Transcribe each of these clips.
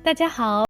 大家好。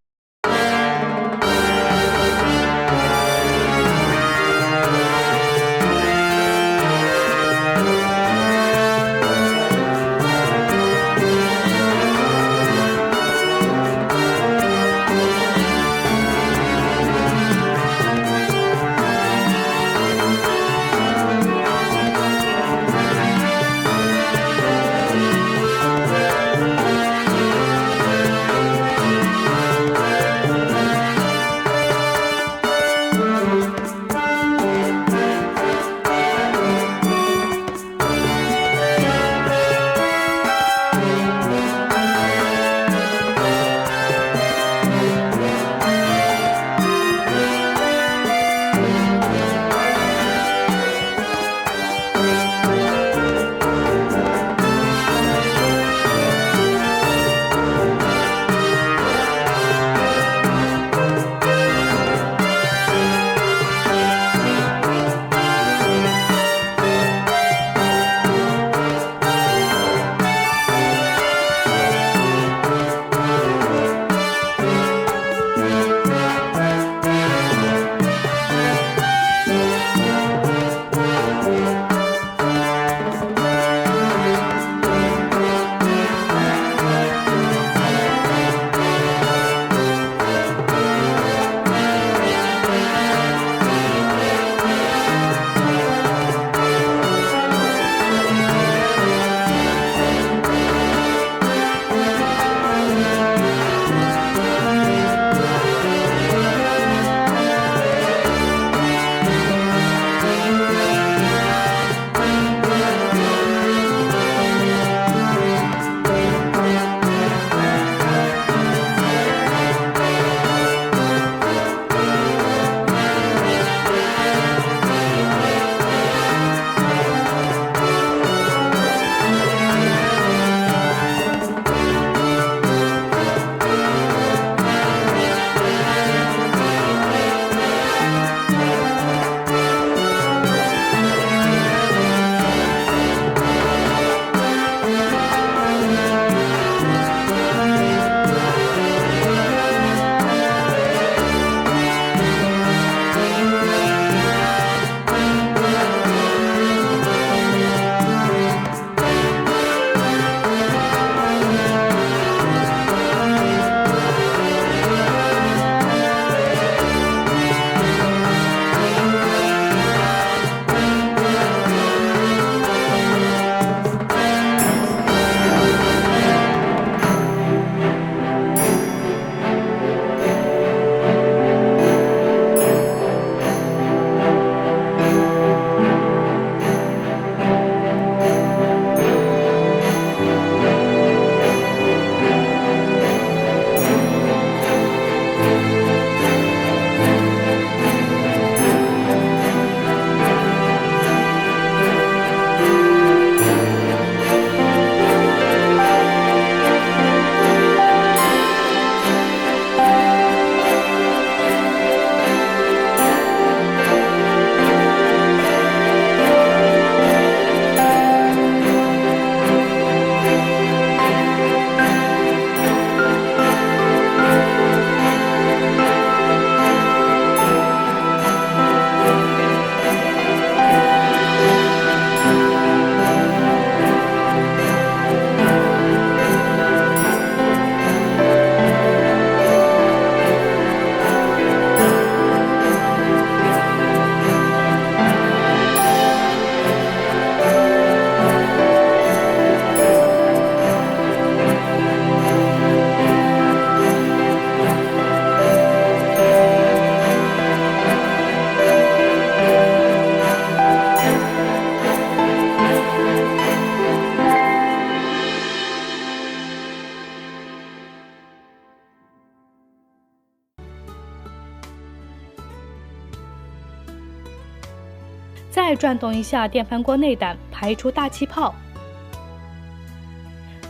再转动一下电饭锅内胆，排出大气泡，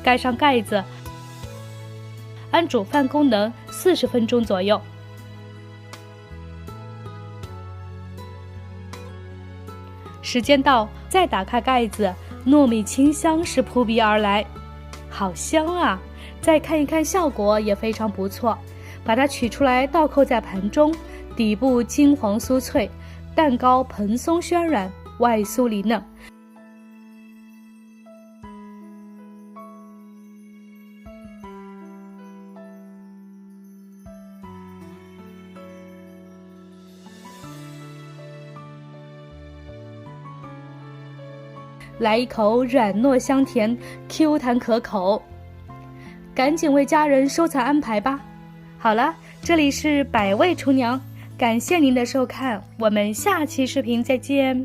盖上盖子，按煮饭功能40分钟左右。时间到，再打开盖子，糯米清香是扑鼻而来，好香啊！再看一看效果也非常不错。把它取出来倒扣在盘中，底部金黄酥脆，蛋糕蓬松暄软，外酥里嫩。来一口软糯香甜 ，Q 弹可口，赶紧为家人收藏安排吧。好了，这里是百味厨娘，感谢您的收看，我们下期视频再见。